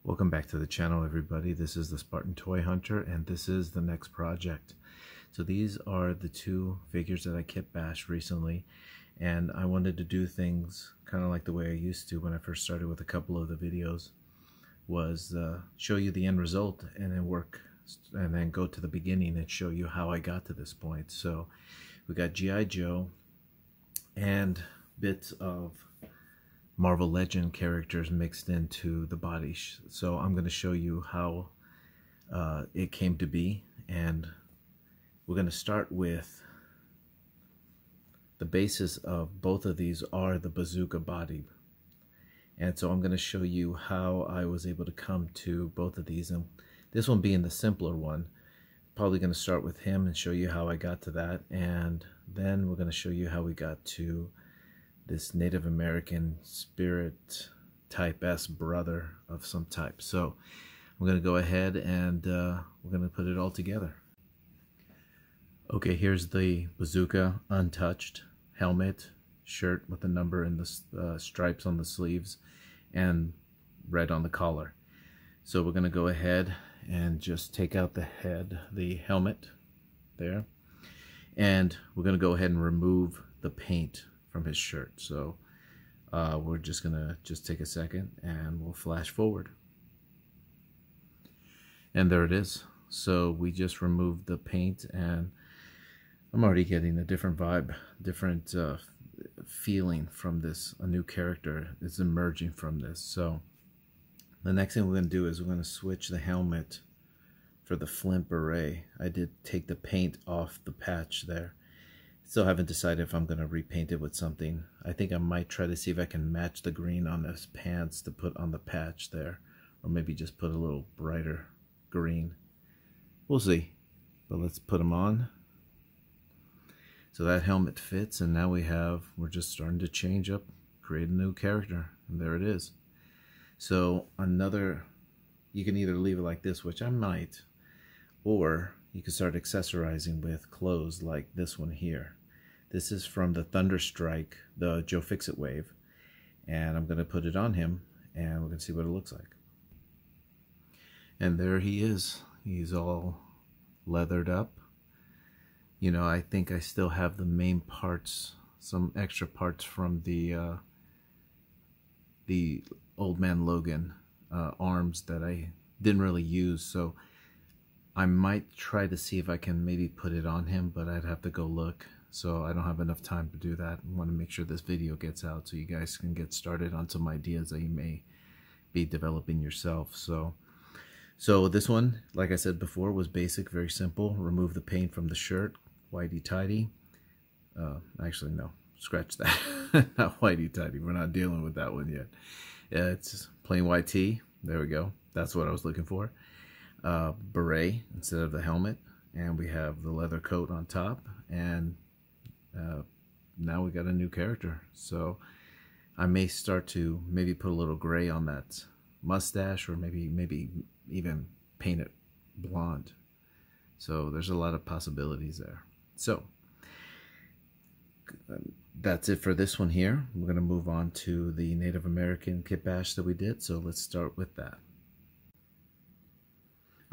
Welcome back to the channel, everybody. This is the Spartan Toy Hunter, and this is the next project. So these are the two figures that I kitbashed recently, and I wanted to do things kind of like the way I used to when I first started with a couple of the videos, was show you the end result and then go to the beginning and show you how I got to this point. So we got G.I. Joe and bits of Marvel Legend characters mixed into the body. So I'm going to show you how it came to be, and we're going to start with the basis of both of these are the bazooka body. And so I'm going to show you how I was able to come to both of these, and this one being the simpler one. Probably going to start with him and show you how I got to that, and then we're going to show you how we got to this Native American spirit type S brother of some type. So I'm going to go ahead and we're going to put it all together. Okay, here's the bazooka untouched helmet, shirt with the number and the stripes on the sleeves and red on the collar. So we're going to go ahead and just take out the helmet there, and we're going to go ahead and remove the paint from his shirt. So we're just gonna take a second and we'll flash forward, and there it is. So we just removed the paint, and I'm already getting a different vibe, different feeling from this. A new character is emerging from this. So the next thing we're gonna do is we're gonna switch the helmet for the flint beret. I did take the paint off the patch there. Still haven't decided if I'm going to repaint it with something. I think I might try to see if I can match the green on his pants to put on the patch there, or maybe just put a little brighter green. We'll see, but let's put them on. So that helmet fits, and now we're just starting to change up, create a new character, and there it is. So you can either leave it like this, which I might, or you can start accessorizing with clothes like this one here. This is from the Thunderstrike, the Joe Fix-It wave, and I'm going to put it on him, and we're going to see what it looks like. And there he is. He's all leathered up. You know, I think I still have the main parts, some extra parts from the Old Man Logan arms that I didn't really use, so I might try to see if I can maybe put it on him, but I'd have to go look. So I don't have enough time to do that. I want to make sure this video gets out so you guys can get started on some ideas that you may be developing yourself. So this one, like I said before, was basic, very simple. Remove the paint from the shirt, whitey tidy. Actually, no, scratch that. Not whitey tidy. We're not dealing with that one yet. It's plain white tee. There we go. That's what I was looking for. Beret instead of the helmet, and we have the leather coat on top, and now we got a new character. So I may start to maybe put a little gray on that mustache, or maybe even paint it blonde. So there's a lot of possibilities there. So that's it for this one here. We're going to move on to the Native American kitbash that we did, so let's start with that.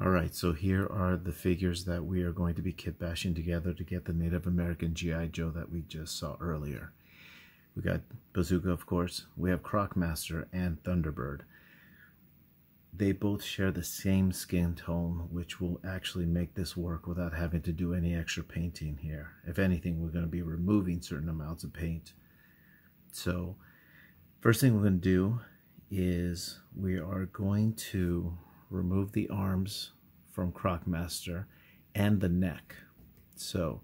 Alright, so here are the figures that we are going to be kitbashing together to get the Native American G.I. Joe that we just saw earlier. We got Bazooka, of course. We have Crocmaster and Thunderbird. They both share the same skin tone, which will actually make this work without having to do any extra painting here. If anything, we're going to be removing certain amounts of paint. So, first thing we're going to do is we are going to remove the arms from Crocmaster and the neck. So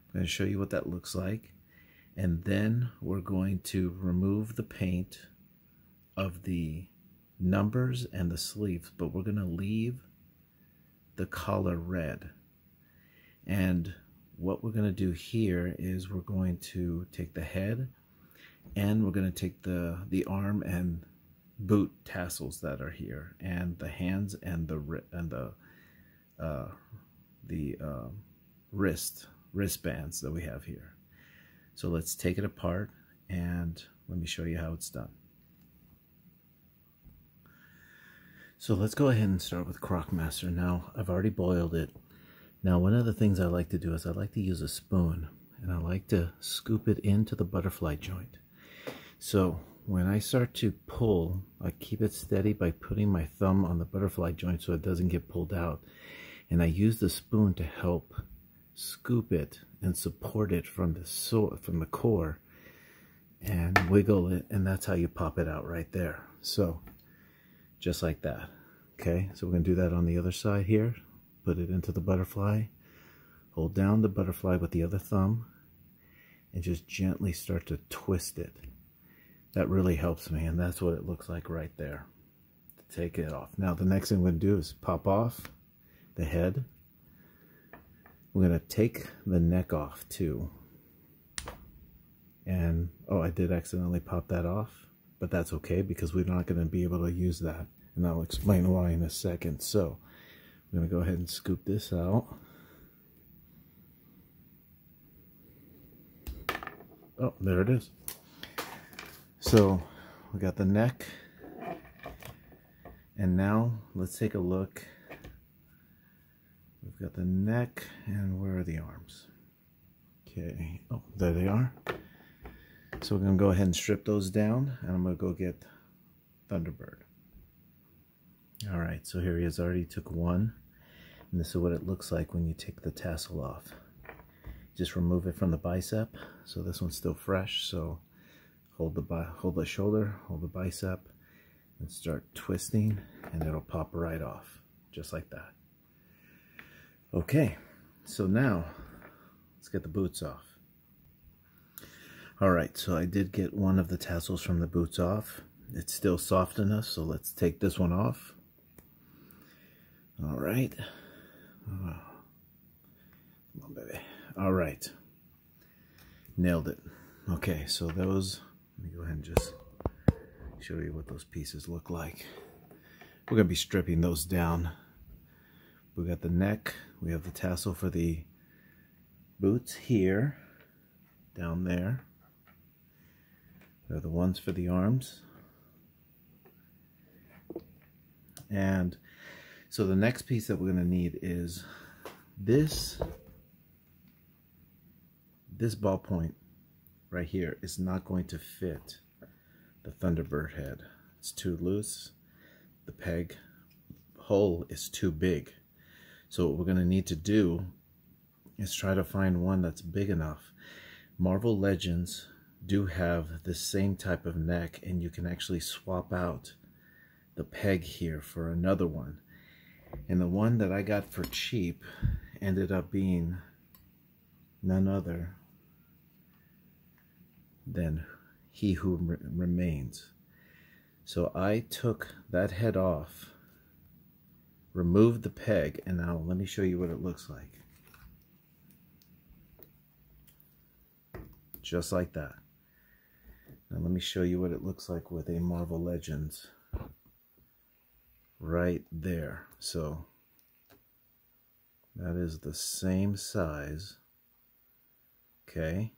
I'm going to show you what that looks like, and then we're going to remove the paint of the numbers and the sleeves, but we're going to leave the collar red. And what we're going to do here is we're going to take the head, and we're going to take the arm and boot tassels that are here, and the hands and the wristbands that we have here. So let's take it apart, and let me show you how it's done. So let's go ahead and start with Crockmaster. Now, I've already boiled it. Now, one of the things I like to do is I like to use a spoon, and I like to scoop it into the butterfly joint. So when I start to pull, I keep it steady by putting my thumb on the butterfly joint so it doesn't get pulled out. And I use the spoon to help scoop it and support it from the core and wiggle it, and that's how you pop it out right there. So just like that. Okay, so we're going to do that on the other side here. Put it into the butterfly, hold down the butterfly with the other thumb, and just gently start to twist it. That really helps me, and that's what it looks like right there. Take it off. Now the next thing we're going to do is pop off the head. We're going to take the neck off too. And, oh, I did accidentally pop that off, but that's okay because we're not going to be able to use that. And I'll explain why in a second. So I'm going to go ahead and scoop this out. Oh, there it is. So we got the neck. And now let's take a look. We've got the neck, and where are the arms? Okay, oh, there they are. So we're going to go ahead and strip those down, and I'm going to go get Thunderbird. Alright, so here he is. I already took one, and this is what it looks like when you take the tassel off. Just remove it from the bicep, so this one's still fresh. So hold the shoulder, hold the bicep, and start twisting, and it'll pop right off, just like that. Okay, so now let's get the boots off. Alright, so I did get one of the tassels from the boots off. It's still soft enough, so let's take this one off. Alright. Come on, baby. Alright. Nailed it. Okay, so those, let me go ahead and just show you what those pieces look like. We're going to be stripping those down. We got the neck, we have the tassel for the boots here, down there. They're the ones for the arms. And so the next piece that we're going to need is this ballpoint right here is not going to fit the Thunderbird head. It's too loose. The peg hole is too big. So what we're going to need to do is try to find one that's big enough. Marvel Legends do have the same type of neck, and you can actually swap out the peg here for another one. And the one that I got for cheap ended up being none other than He Who Remains. So I took that head off, removed the peg, and now let me show you what it looks like. Just like that. Now let me show you what it looks like with a Marvel Legends. Right there. So that is the same size. Okay,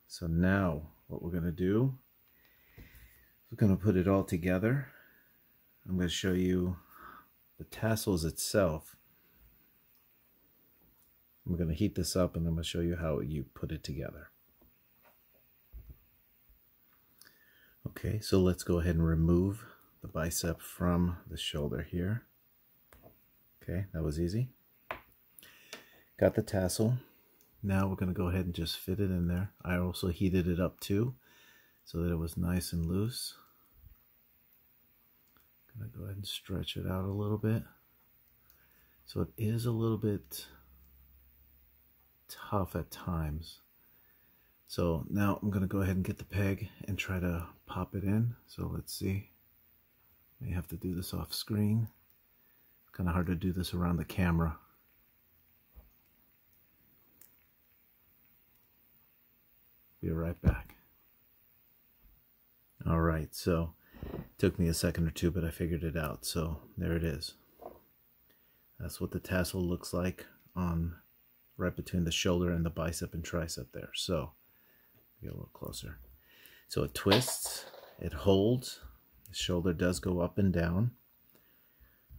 so now what we're going to do, we're going to put it all together. I'm going to show you the tassels itself. I'm going to heat this up, and I'm going to show you how you put it together. Okay, so let's go ahead and remove the bicep from the shoulder here. Okay, that was easy. Got the tassel. Now we're going to go ahead and just fit it in there. I also heated it up too, so that it was nice and loose. Going to go ahead and stretch it out a little bit. So it is a little bit tough at times. So now I'm going to go ahead and get the peg and try to pop it in. So let's see. May have to do this off screen. It's kind of hard to do this around the camera. Be right back. Alright, so it took me a second or two, but I figured it out. So there it is. That's what the tassel looks like on right between the shoulder and the bicep and tricep there. So get a little closer. So it twists, it holds. The shoulder does go up and down.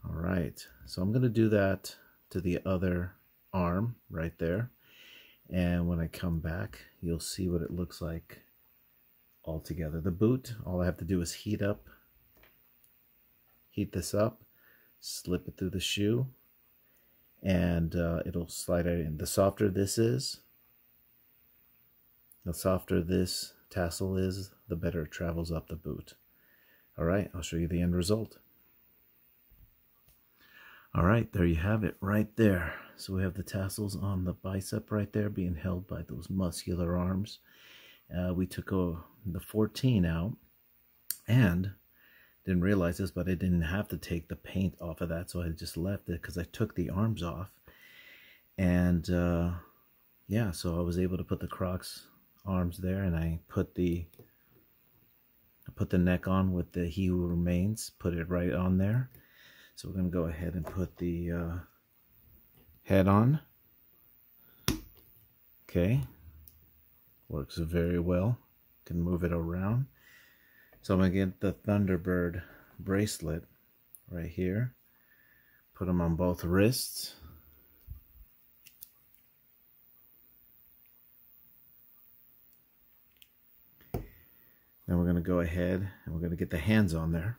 All right, so I'm going to do that to the other arm right there. And when I come back, you'll see what it looks like all together. The boot, all I have to do is heat this up, slip it through the shoe, and it'll slide right in. The softer this is, the softer this tassel is, the better it travels up the boot. All right, I'll show you the end result. All right, there you have it right there. So we have the tassels on the bicep right there being held by those muscular arms. We took the 14 out, and didn't realize this, but I didn't have to take the paint off of that, so I just left it because I took the arms off. And yeah, so I was able to put the Crocs arms there, and I put the neck on with the He Who Remains, put it right on there. So we're going to go ahead and put the head on. Okay, works very well. Can move it around. So I'm going to get the Thunderbird bracelet right here. Put them on both wrists. Then we're going to go ahead and we're going to get the hands on there.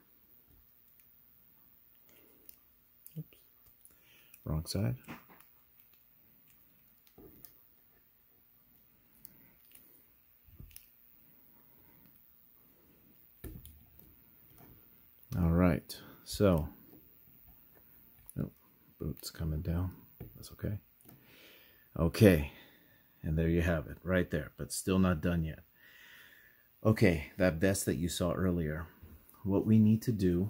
Oops. Wrong side. All right, so, oh, boot's coming down. That's okay. Okay, and there you have it, right there, but still not done yet. Okay, that vest that you saw earlier, what we need to do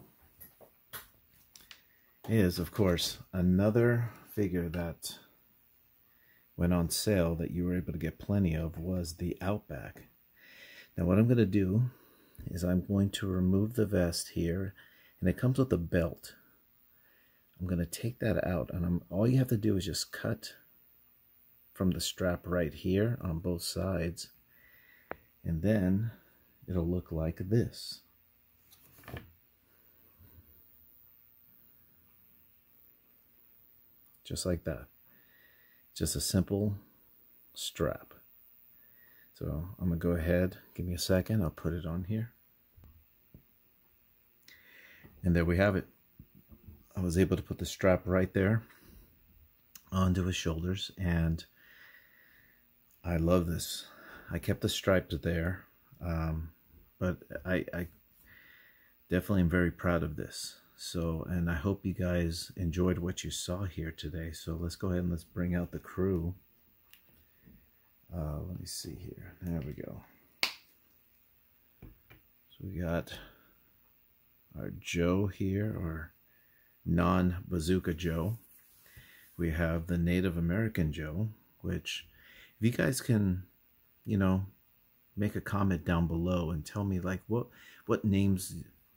is, of course, another figure that went on sale that you were able to get plenty of was the Outback. Now what I'm going to do is I'm going to remove the vest here, and it comes with a belt. I'm going to take that out, and all you have to do is just cut from the strap right here on both sides, and then it'll look like this. Just like that. Just a simple strap. So I'm going to go ahead, give me a second, I'll put it on here. And there we have it. I was able to put the strap right there onto his shoulders, and I love this. I kept the stripes there, but I definitely am very proud of this. So, and I hope you guys enjoyed what you saw here today. So let's go ahead and let's bring out the crew. Let me see here. There we go. So we got our Joe here, or non-bazooka Joe. We have the Native American Joe, which if you guys can, you know, make a comment down below and tell me, like, what names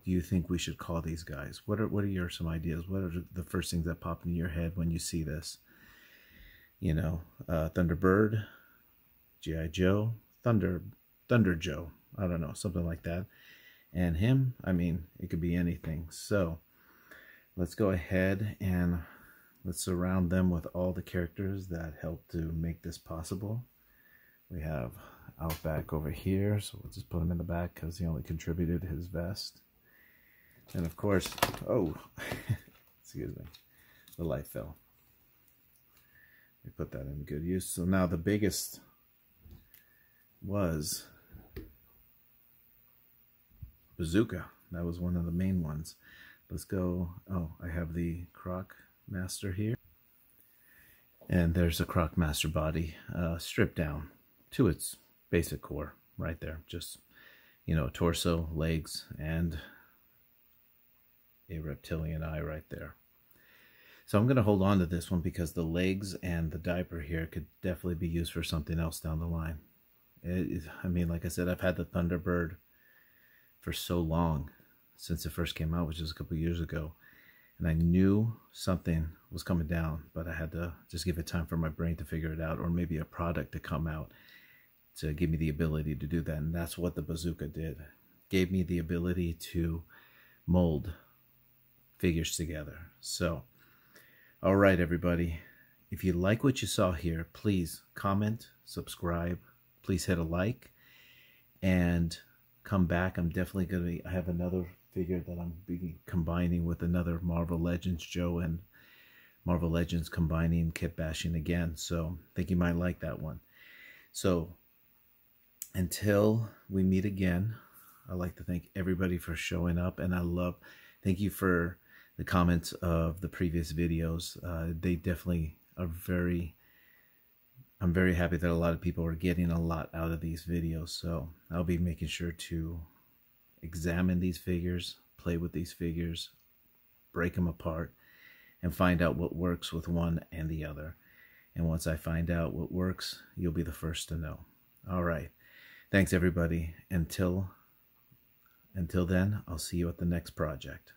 do you think we should call these guys? What are your some ideas? What are the first things that pop into your head when you see this? You know, Thunderbird, G.I. Joe, Thunder Joe, I don't know, something like that. And him, I mean, it could be anything. So let's go ahead and let's surround them with all the characters that helped to make this possible. We have Outback over here, so we'll just put him in the back because he only contributed his vest. And of course, oh, excuse me, the light fell. We put that in good use. So now the biggest was Bazooka. That was one of the main ones. Let's go. Oh, I have the Croc Master here. And there's a Croc Master body stripped down to its basic core right there. Just, you know, torso, legs, and a reptilian eye right there. So I'm going to hold on to this one because the legs and the diaper here could definitely be used for something else down the line. I mean, like I said, I've had the Thunderbird for so long, since it first came out, which was a couple years ago, and I knew something was coming down, but I had to just give it time for my brain to figure it out, or maybe a product to come out to give me the ability to do that. And that's what the Bazooka did. Gave me the ability to mold figures together. So, all right, everybody. If you like what you saw here, please comment, subscribe, please hit a like, and come back. I'm definitely going to have another figure that I'm be combining with another Marvel Legends Joe, and Marvel Legends combining kit bashing again. So I think you might like that one. So until we meet again, I'd like to thank everybody for showing up, and thank you for the comments of the previous videos. They definitely are I'm very happy that a lot of people are getting a lot out of these videos. So I'll be making sure to examine these figures, play with these figures, break them apart, and find out what works with one and the other. And once I find out what works, you'll be the first to know. All right. Thanks, everybody. Until then, I'll see you at the next project.